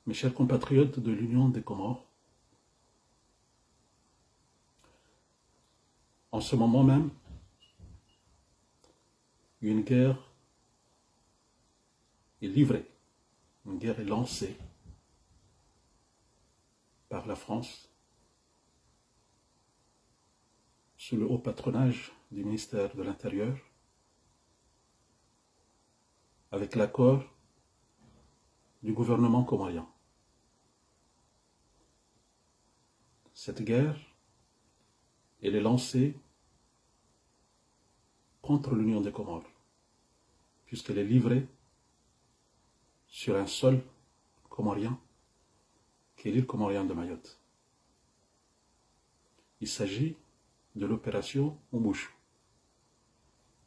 Mes chers compatriotes de l'Union des Comores, en ce moment même, une guerre est livrée, une guerre est lancée par la France sous le haut patronage du ministère de l'Intérieur, avec l'accord du gouvernement comorien. Cette guerre, elle est lancée contre l'Union des Comores, puisqu'elle est livrée sur un sol comorien, qui est l'île comorienne de Mayotte. Il s'agit de l'opération Oumouchou,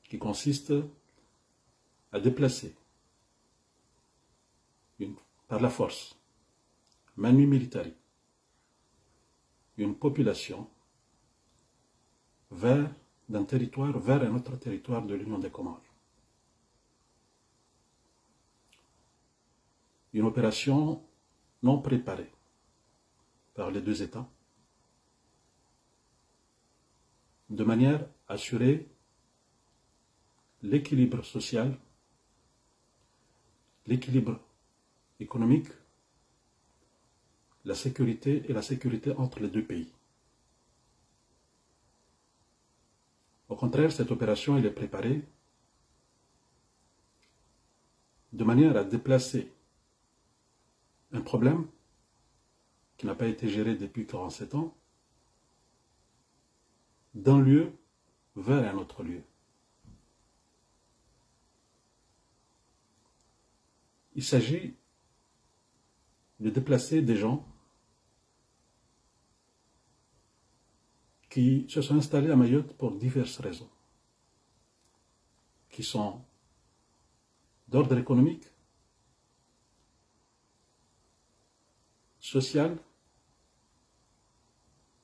qui consiste à déplacer par la force, manu militari, une population d'un territoire vers un autre territoire de l'Union des Comores. Une opération non préparée par les deux États, de manière à assurer l'équilibre social, l'équilibre économique, la sécurité et la sécurité entre les deux pays. Au contraire, cette opération elle est préparée de manière à déplacer un problème qui n'a pas été géré depuis 47 ans d'un lieu vers un autre lieu. Il s'agit de déplacer des gens qui se sont installés à Mayotte pour diverses raisons, qui sont d'ordre économique, social,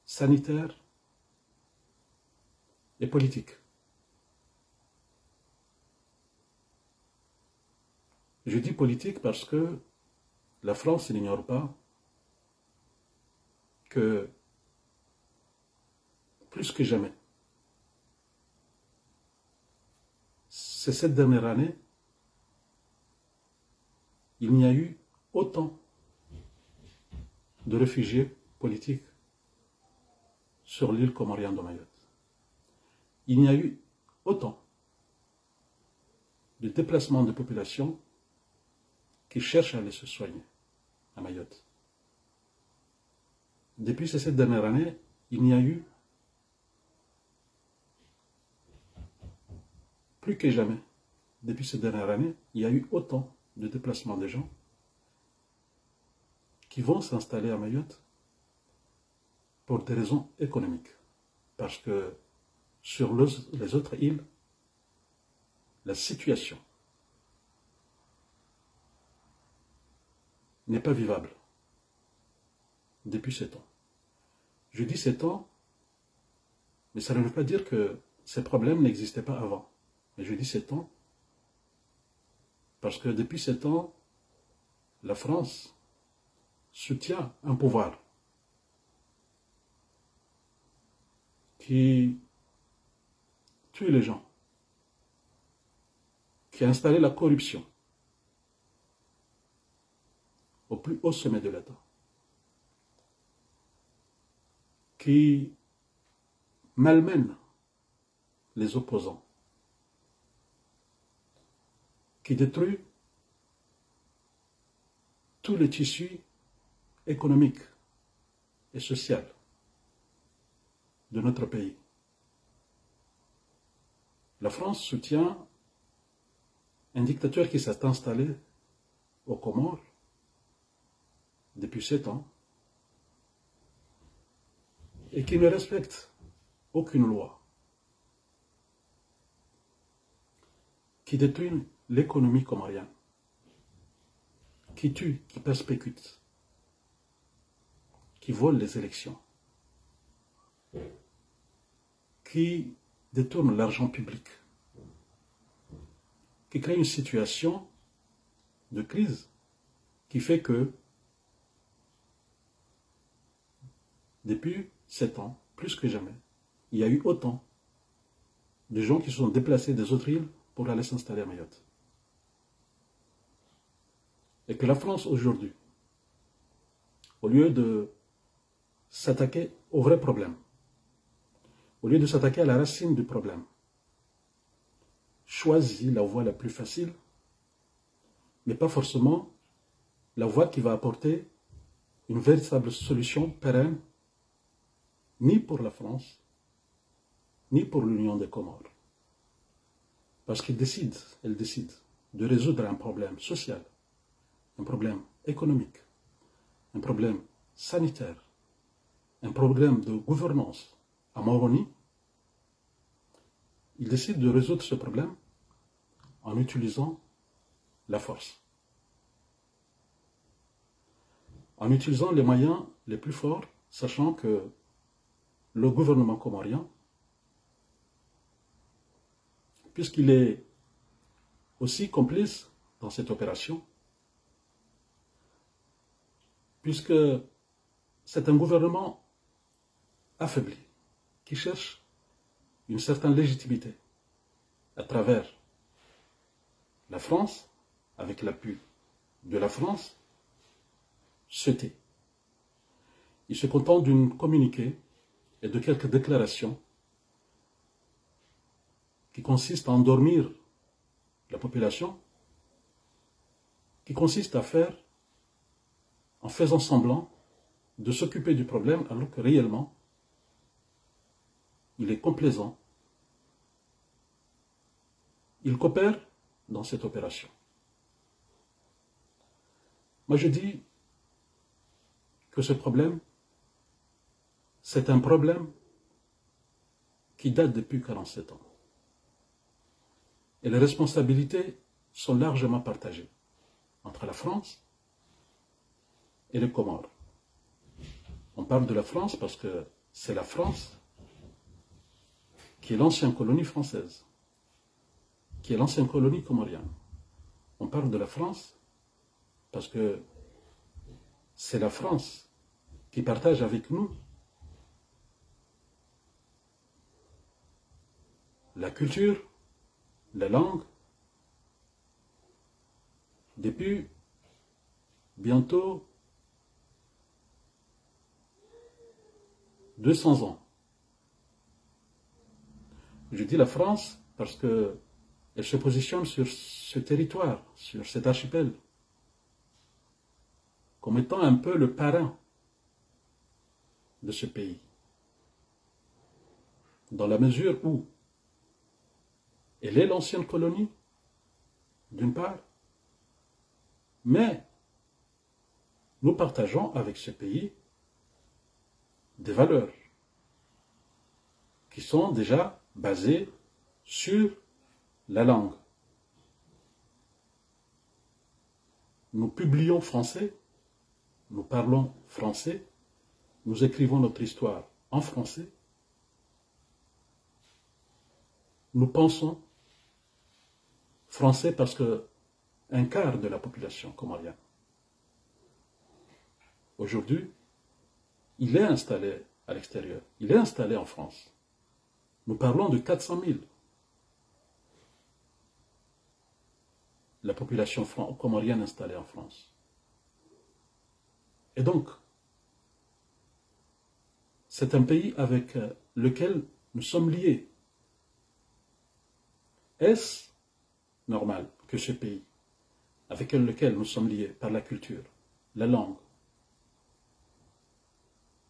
sanitaire et politique. Je dis politique parce que la France n'ignore pas que, plus que jamais, ces 7 dernières années, il n'y a eu autant de réfugiés politiques sur l'île comorienne de Mayotte. Il n'y a eu autant de déplacements de population qui cherchent à aller se soigner à Mayotte. Depuis ces 7 dernières années, il n'y a eu plus que jamais, depuis ces dernières années, il y a eu autant de déplacements de gens qui vont s'installer à Mayotte pour des raisons économiques. Parce que sur les autres îles, la situation n'est pas vivable depuis 7 ans. Je dis 7 ans, mais ça ne veut pas dire que ces problèmes n'existaient pas avant. Mais je dis 7 ans parce que depuis 7 ans, la France soutient un pouvoir qui tue les gens, qui a installé la corruption au plus haut sommet de l'État, qui malmène les opposants, qui détruit tous les tissus économiques et sociaux de notre pays. La France soutient un dictateur qui s'est installé aux Comores depuis 7 ans et qui ne respecte aucune loi, qui détruit l'économie comorienne, qui tue, qui persécute, qui vole les élections, qui détourne l'argent public, qui crée une situation de crise qui fait que depuis 7 ans, plus que jamais, il y a eu autant de gens qui se sont déplacés des autres îles pour aller s'installer à Mayotte. Et que la France aujourd'hui, au lieu de s'attaquer au vrai problème, au lieu de s'attaquer à la racine du problème, choisit la voie la plus facile, mais pas forcément la voie qui va apporter une véritable solution pérenne, ni pour la France, ni pour l'Union des Comores. Parce elle décide de résoudre un problème social, un problème économique, un problème sanitaire, un problème de gouvernance à Moroni. Il décide de résoudre ce problème en utilisant la force, en utilisant les moyens les plus forts, sachant que le gouvernement comorien, puisqu'il est aussi complice dans cette opération, puisque c'est un gouvernement affaibli, qui cherche une certaine légitimité à travers la France, avec l'appui de la France, se tait. Il se contente d'une communiqué et de quelques déclarations qui consistent à endormir la population, qui consistent à faire, en faisant semblant de s'occuper du problème, alors que réellement, il est complaisant. Il coopère dans cette opération. Moi, je dis que ce problème, c'est un problème qui date depuis 47 ans. Et les responsabilités sont largement partagées entre la France et les Comores. On parle de la France parce que c'est la France qui est l'ancienne colonie française, qui est l'ancienne colonie comorienne. On parle de la France parce que c'est la France qui partage avec nous la culture, la langue, depuis bientôt 200 ans. Je dis la France parce qu'elle se positionne sur ce territoire, sur cet archipel, comme étant un peu le parrain de ce pays. Dans la mesure où elle est l'ancienne colonie, d'une part, mais nous partageons avec ce pays des valeurs qui sont déjà basées sur la langue. Nous publions français, nous parlons français, nous écrivons notre histoire en français, nous pensons français parce que un quart de la population comorienne, aujourd'hui, il est installé à l'extérieur, il est installé en France. Nous parlons de 400 000. La population comorienne installée en France. Et donc, c'est un pays avec lequel nous sommes liés. Est-ce normal que ce pays, avec lequel nous sommes liés par la culture, la langue,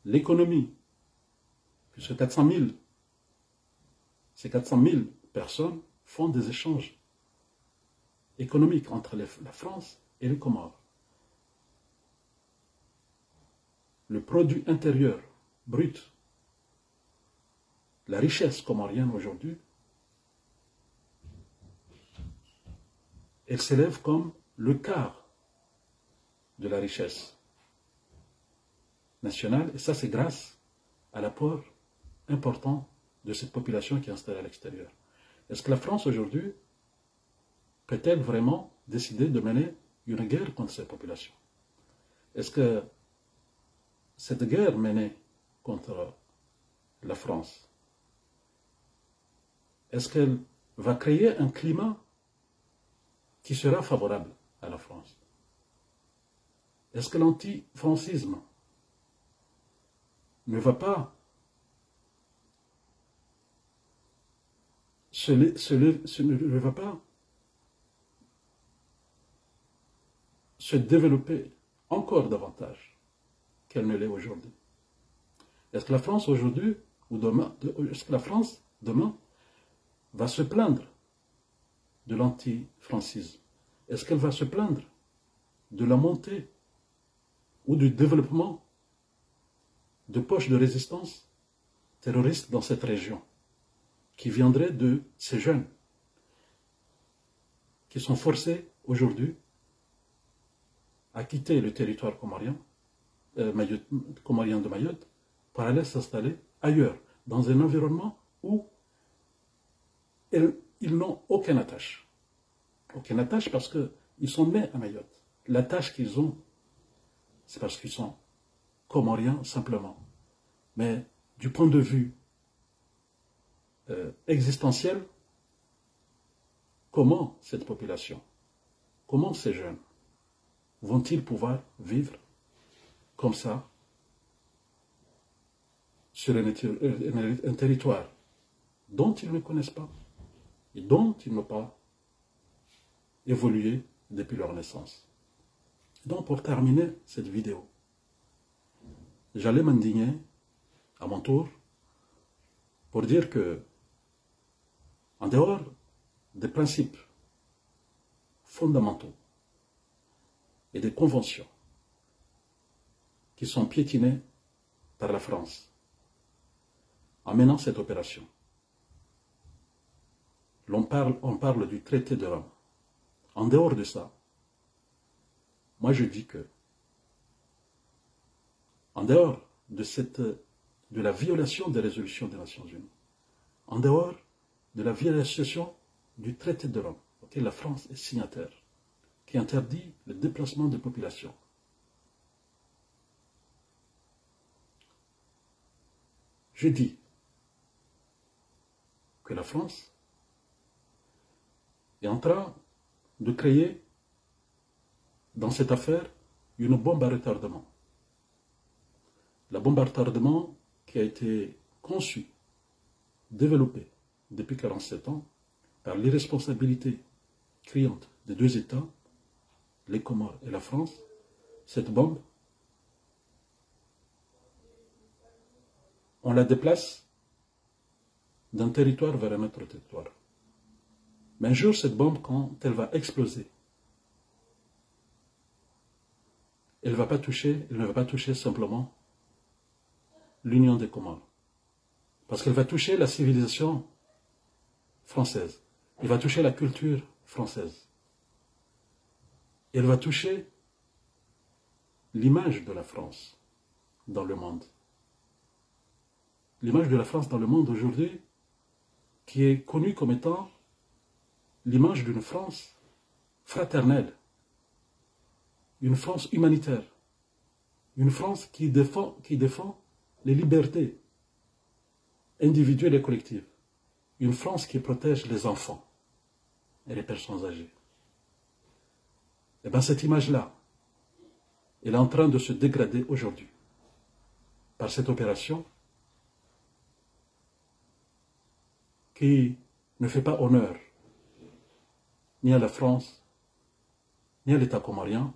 l'économie, puisque ces 400 000 personnes font des échanges économiques entre la France et les Comores. Le produit intérieur brut, la richesse comorienne aujourd'hui, elle s'élève comme le quart de la richesse nationale, et ça c'est grâce à l'apport important de cette population qui est installée à l'extérieur. Est-ce que la France aujourd'hui peut-elle vraiment décider de mener une guerre contre cette population? Est-ce que cette guerre menée contre la France, est-ce qu'elle va créer un climat qui sera favorable à la France? Est-ce que l'anti-francisme ne va pas ne va pas se développer encore davantage qu'elle ne l'est aujourd'hui? Est-ce que la France aujourd'hui, ou demain, est-ce que la France demain va se plaindre de l'anti-francisme? Est-ce qu'elle va se plaindre de la montée ou du développement de poches de résistance terroriste dans cette région, qui viendraient de ces jeunes qui sont forcés aujourd'hui à quitter le territoire comorien, comorien de Mayotte, pour aller s'installer ailleurs, dans un environnement où ils n'ont aucune attache. Aucune attache parce qu'ils sont nés à Mayotte. L'attache qu'ils ont, c'est parce qu'ils sont comoriens simplement. Mais du point de vue existentiel, comment cette population, comment ces jeunes vont-ils pouvoir vivre comme ça sur un territoire dont ils ne connaissent pas et dont ils n'ont pas évolué depuis leur naissance? Donc pour terminer cette vidéo, j'allais m'indigner à mon tour pour dire que, en dehors des principes fondamentaux et des conventions qui sont piétinés par la France en menant cette opération, on parle du traité de Rome. En dehors de ça, moi je dis que, en dehors de la violation des résolutions des Nations Unies, en dehors de la violation du traité de Rome, auquel la France est signataire, qui interdit le déplacement de populations, je dis que la France est en train de créer dans cette affaire une bombe à retardement. La bombe à retardement qui a été conçue, développée depuis 47 ans par l'irresponsabilité criante des deux États, les Comores et la France, cette bombe, on la déplace d'un territoire vers un autre territoire. Mais un jour, cette bombe, quand elle va exploser, elle ne va pas toucher simplement l'Union des Comores. Parce qu'elle va toucher la civilisation française. Elle va toucher la culture française. Elle va toucher l'image de la France dans le monde. L'image de la France dans le monde aujourd'hui, qui est connue comme étant l'image d'une France fraternelle, une France humanitaire, une France qui défend les libertés individuelles et collectives, une France qui protège les enfants et les personnes âgées. Et bien cette image-là, elle est en train de se dégrader aujourd'hui par cette opération qui ne fait pas honneur ni à la France, ni à l'État comorien,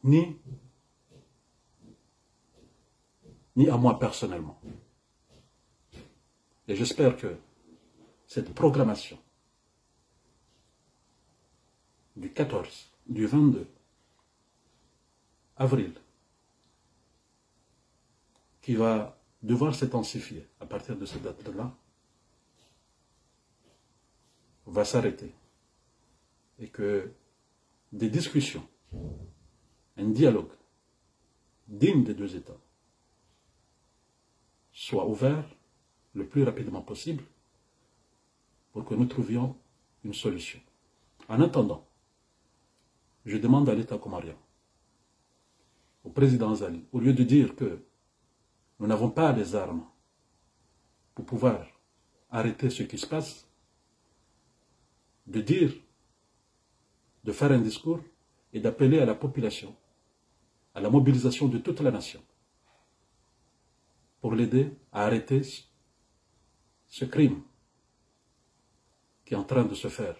ni à moi personnellement. Et j'espère que cette programmation du 22 avril, qui va devoir s'intensifier à partir de cette date-là, va s'arrêter. Et que des discussions, un dialogue digne des deux États soit ouvert le plus rapidement possible pour que nous trouvions une solution. En attendant, je demande à l'État comorien au président Zali, au lieu de dire que nous n'avons pas les armes pour pouvoir arrêter ce qui se passe, de dire, de faire un discours et d'appeler à la population, à la mobilisation de toute la nation, pour l'aider à arrêter ce crime qui est en train de se faire.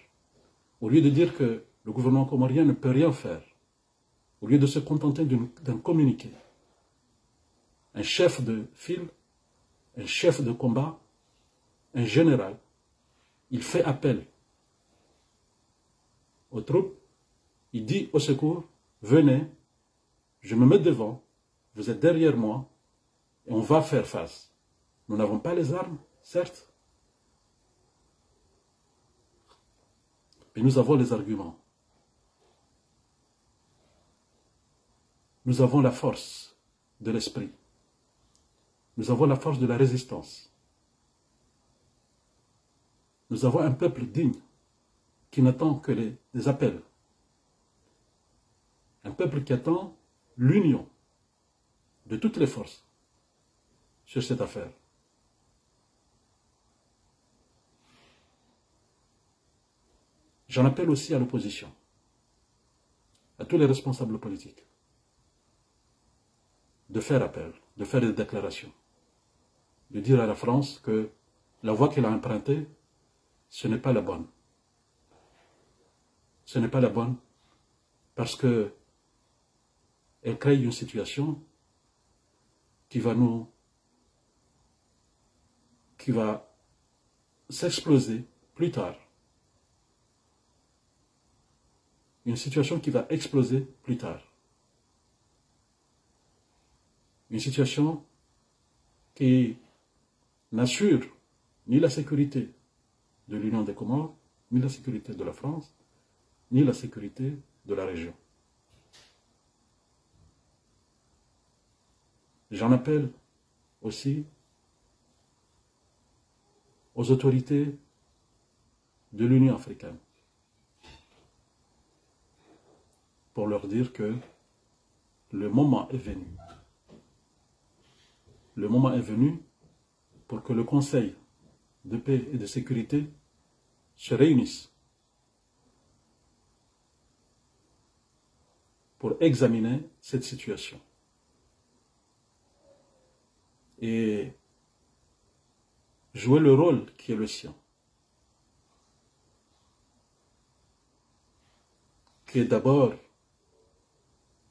Au lieu de dire que le gouvernement comorien ne peut rien faire, au lieu de se contenter d'un communiqué, un chef de file, un chef de combat, un général, il fait appel aux troupes, il dit au secours, venez, je me mets devant, vous êtes derrière moi, et on va faire face. Nous n'avons pas les armes, certes, mais nous avons les arguments. Nous avons la force de l'esprit. Nous avons la force de la résistance. Nous avons un peuple digne qui n'attend que les appels. Un peuple qui attend l'union de toutes les forces sur cette affaire. J'en appelle aussi à l'opposition, à tous les responsables politiques, de faire appel, de faire des déclarations, de dire à la France que la voie qu'elle a empruntée, ce n'est pas la bonne. Ce n'est pas la bonne parce que elle crée une situation qui va s'exploser plus tard. Une situation qui va exploser plus tard. Une situation qui n'assure ni la sécurité de l'Union des Comores, ni la sécurité de la France, ni la sécurité de la région. J'en appelle aussi aux autorités de l'Union africaine pour leur dire que le moment est venu. Le moment est venu pour que le Conseil de paix et de sécurité se réunisse pour examiner cette situation. Et jouer le rôle qui est le sien, qui est d'abord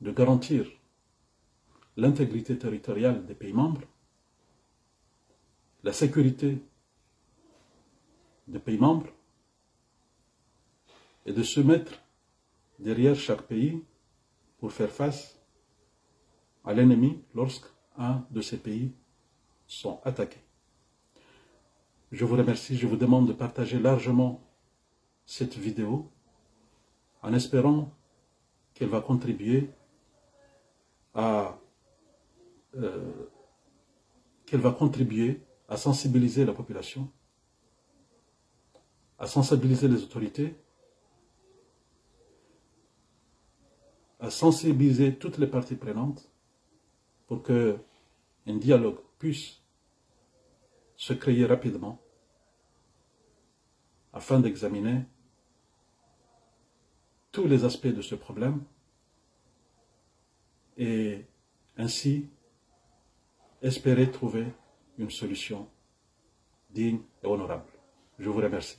de garantir l'intégrité territoriale des pays membres, la sécurité des pays membres, et de se mettre derrière chaque pays pour faire face à l'ennemi lorsqu'un de ces pays sont attaqués. Je vous remercie, je vous demande de partager largement cette vidéo en espérant qu'elle va contribuer à sensibiliser la population, à sensibiliser les autorités, à sensibiliser toutes les parties prenantes pour qu'un dialogue puisse se créer rapidement afin d'examiner tous les aspects de ce problème et ainsi espérer trouver une solution digne et honorable. Je vous remercie.